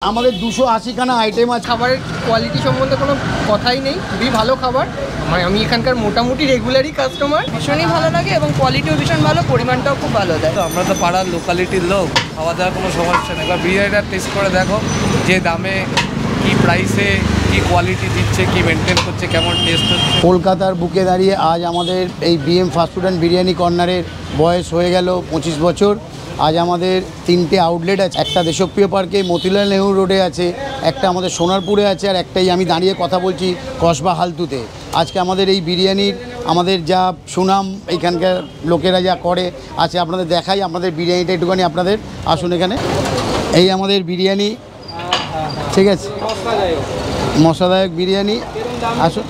আমাদের 280 খানা আইটেম আছে। খাবারের কোয়ালিটি সম্বন্ধে কোনো কথাই নেই, খুবই ভালো খাবার। মানে আমি এখানকার মোটামুটি রেগুলারই কাস্টমার। ভীষণই ভালো লাগে এবং কোয়ালিটিও ভীষণ ভালো, পরিমাণটাও খুব ভালো দেয়। আমরা তো পাড়ার লোকালিটির লোক, খাওয়া দাওয়ার কোনো সমস্যা নেই। এবার বিরিয়ানিটা টেস্ট করে দেখো, যে দামে কি প্রাইসে কি কোয়ালিটি দিচ্ছে, কি মেনটেন করছে, কেমন টেস্ট হচ্ছে। কলকাতার বুকে দাঁড়িয়ে আজ আমাদের এই বিএম ফাস্টফুড অ্যান্ড বিরিয়ানি কর্নারের বয়স হয়ে গেল 25 বছর। আজ আমাদের 3টে আউটলেট আছে, একটা দেশপ্রিয় পার্কে মতিলাল নেহরু রোডে আছে, একটা আমাদের সোনারপুরে আছে, আর একটাই আমি দাঁড়িয়ে কথা বলছি কসবা হালতুতে। আজকে আমাদের এই বিরিয়ানির আমাদের যা সুনাম এখানকার লোকেরা যা করে আছে আপনাদের দেখাই। আপনাদের বিরিয়ানিটা একটুখানি আপনাদের আসুন এখানে। এই আমাদের বিরিয়ানি, ঠিক আছে, মশলাদায়ক বিরিয়ানি। আসুন,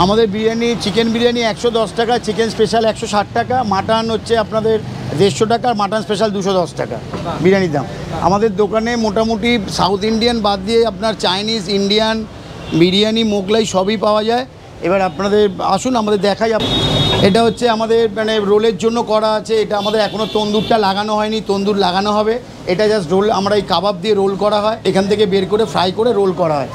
আমাদের বিরিয়ানি চিকেন বিরিয়ানি 110 টাকা, চিকেন স্পেশাল 160 টাকা, মাটন হচ্ছে আপনাদের 150 টাকা, আর মাটন স্পেশাল 210 টাকা বিরিয়ানির দাম। আমাদের দোকানে মোটামুটি সাউথ ইন্ডিয়ান বাদ দিয়ে আপনার চাইনিজ, ইন্ডিয়ান বিরিয়ানি, মোগলাই সবই পাওয়া যায়। এবার আপনাদের আসুন আমাদের দেখাই। এটা হচ্ছে আমাদের মানে রোলের জন্য করা আছে। এটা আমাদের এখনও তন্দুরটা লাগানো হয়নি, তন্দুর লাগানো হবে। এটা জাস্ট রোল, আমরা এই কাবাব দিয়ে রোল করা হয়, এখান থেকে বের করে ফ্রাই করে রোল করা হয়।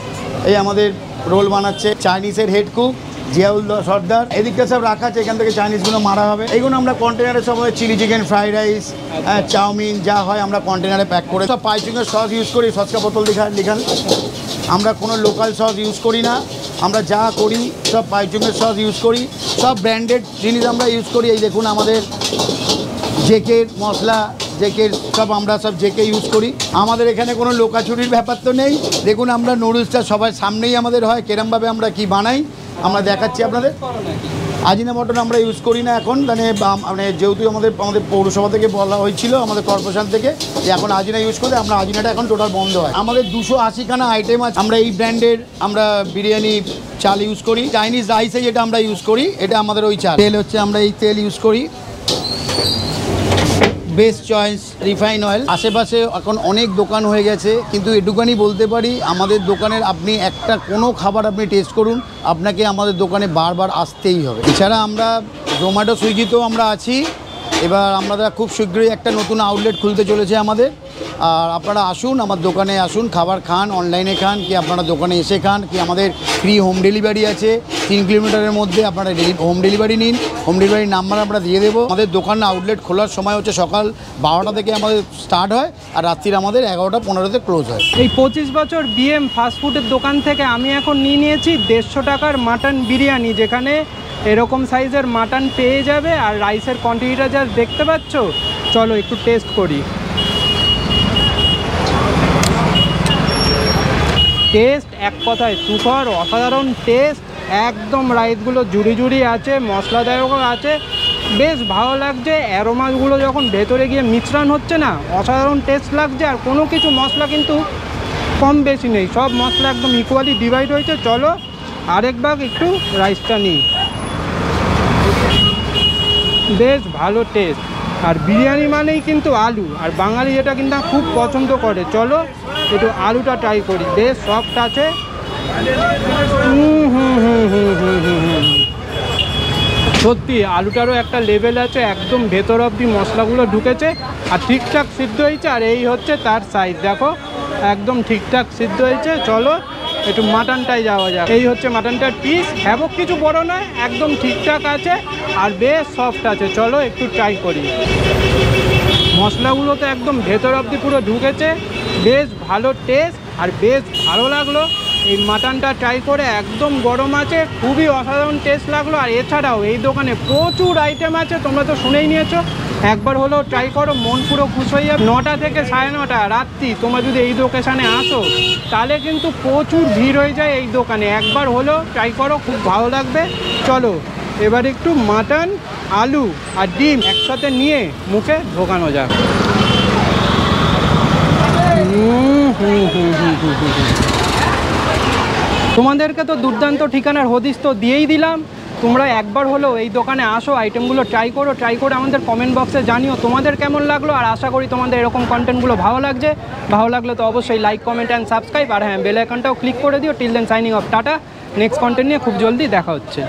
এই আমাদের রোল বানাচ্ছে চাইনিজের হেড কুক জিয়াউল সর্দার। এদিকটা সব রাখা আছে, এখান থেকে চাইনিজগুলো মারা হবে। এইগুলো আমরা কন্টেনারে সব chilli chicken, fried rice, chowmein যা হয় আমরা কন্টেনারে প্যাক করে সব পাইচিংয়ের সস ইউজ করি। সসকা বোতল লিখান, আমরা কোনো লোকাল সস ইউজ করি না। আমরা যা করি সব পাইচিংয়ের সস ইউজ করি, সব ব্র্যান্ডেড জিনিস আমরা ইউজ করি। এই দেখুন আমাদের জেকের মশলা, জেকের সব আমরা সব জেকে ইউজ করি। আমাদের এখানে কোনো লোকাচুরির ব্যাপার তো নেই। দেখুন আমরা নুডলসটা সবার সামনেই আমাদের হয়, কেরমভাবে আমরা কি বানাই আমরা দেখাচ্ছি আপনাদের। আজিনা মটন আমরা ইউজ করি না এখন, মানে যেহেতু আমাদের পৌরসভা থেকে বলা হয়েছিল, আমাদের কর্পোরেশন থেকে, যে এখন আজিনা ইউজ করে, আমরা আজিনাটা এখন টোটাল বন্ধ হয়। আমাদের 280 খানা আইটেম আছে। আমরা এই ব্র্যান্ডের আমরা বিরিয়ানি চাল ইউজ করি। চাইনিজ রাইসে যেটা আমরা ইউজ করি এটা আমাদের ওই চাল। তেল হচ্ছে আমরা এই তেল ইউজ করি, বেস্ট চয়েস রিফাইন অয়েল। আশেপাশে এখন অনেক দোকান হয়ে গেছে, কিন্তু এটুখানি বলতে পারি আমাদের দোকানের আপনি একটা কোনো খাবার আপনি টেস্ট করুন, আপনাকে আমাদের দোকানে বারবার আসতেই হবে। এছাড়া আমরা জোম্যাটো, সুইগিতেও আমরা আছি। এবার আমরা খুব শীঘ্রই একটা নতুন আউটলেট খুলতে চলেছে আমাদের। আর আপনারা আসুন, আমার দোকানে আসুন, খাবার খান, অনলাইনে খান, কি আপনারা দোকানে এসে খান, কি আমাদের ফ্রি হোম ডেলিভারি আছে। 3 কিলোমিটারের মধ্যে আপনারা হোম ডেলিভারি নিন। হোম ডেলিভারির নাম্বার আমরা দিয়ে দেবো। আমাদের দোকান আউটলেট খোলার সময় হচ্ছে সকাল 12টা থেকে আমাদের স্টার্ট হয়, আর রাত্রির আমাদের 11টা-15তে ক্লোজ হয়। এই 25 বছর বিএম ফাস্টফুডের দোকান থেকে আমি এখন নিয়েছি 150 টাকার মাটন বিরিয়ানি, যেখানে এরকম সাইজের মাটন পেয়ে যাবে। আর রাইসের কোয়ান্টিটিটা যা দেখতে পাচ্ছ, চলো একটু টেস্ট করি। টেস্ট এক কথায় সুপার, অসাধারণ টেস্ট। একদম রাইসগুলো জুড়ি জুড়ি আছে, মশলাদায়কও আছে, বেশ ভালো লাগছে। অ্যারোমাসগুলো যখন ভেতরে গিয়ে মিশ্রণ হচ্ছে না, অসাধারণ টেস্ট লাগছে। আর কোনো কিছু মশলা কিন্তু কম বেশি নেই, সব মশলা একদম ইকুয়ালি ডিভাইড হয়েছে। চলো আরেক ভাগ একটু রাইসটা নিই। বেশ ভালো টেস্ট। আর বিরিয়ানি মানেই কিন্তু আলু, আর বাঙালি এটা কিন্তু খুব পছন্দ করে। চলো একটু আলুটা ট্রাই করি, বেশ সফট আছে। সত্যি আলুটারও একটা লেভেল আছে, একদম ভেতর অবধি মশলাগুলো ঢুকেছে আর ঠিকঠাক সিদ্ধ হয়েছে। আর এই হচ্ছে তার সাইজ, দেখো একদম ঠিকঠাক সিদ্ধ হয়েছে। চলো একটু মাটনটাই যাওয়া যাক। এই হচ্ছে মাটনটার পিস, হ্যাবক কিছু বড় নয়, একদম ঠিকঠাক আছে আর বেশ সফট আছে। চলো একটু ট্রাই করি। মশলাগুলো তো একদম ভেতর অবধি পুরো ঢুকেছে, বেশ ভালো টেস্ট আর বেশ ভালো লাগলো। এই মাটনটা ট্রাই করে একদম গরম আছে, খুবই অসাধারণ টেস্ট লাগলো। আর এছাড়াও এই দোকানে প্রচুর আইটেম আছে, তোমরা তো শুনেই নিয়েছো। একবার হলেও ট্রাই করো, মন পুরো খুশ হয়ে যাবে। 9টা থেকে 9:30 রাত্রি তোমরা যদি এই লোকেশানে আসো, তাহলে কিন্তু প্রচুর ভিড় হয়ে যায় এই দোকানে। একবার হলেও ট্রাই করো, খুব ভালো লাগবে। চলো এবার একটু মাটন, আলু আর ডিম একসাথে নিয়ে মুখে ঢোকানো যাক। তোমাদেরকে তো দুর্দান্ত ঠিকানার হদিস তো দিয়েই দিলাম। তোমরা একবার হলেও এই দোকানে আসো, আইটেমগুলো ট্রাই করো, ট্রাই করে আমাদের কমেন্ট বক্সে জানিও তোমাদের কেমন লাগলো। আর আশা করি তোমাদের এরকম কন্টেন্টগুলো ভালো লাগছে। ভালো লাগলে তো অবশ্যই লাইক, কমেন্ট অ্যান্ড সাবস্ক্রাইব। আর হ্যাঁ, বেল আইকনটাও ক্লিক করে দিও। Till then signing off, tata. Next content নিয়ে খুব জলদি দেখা হচ্ছে।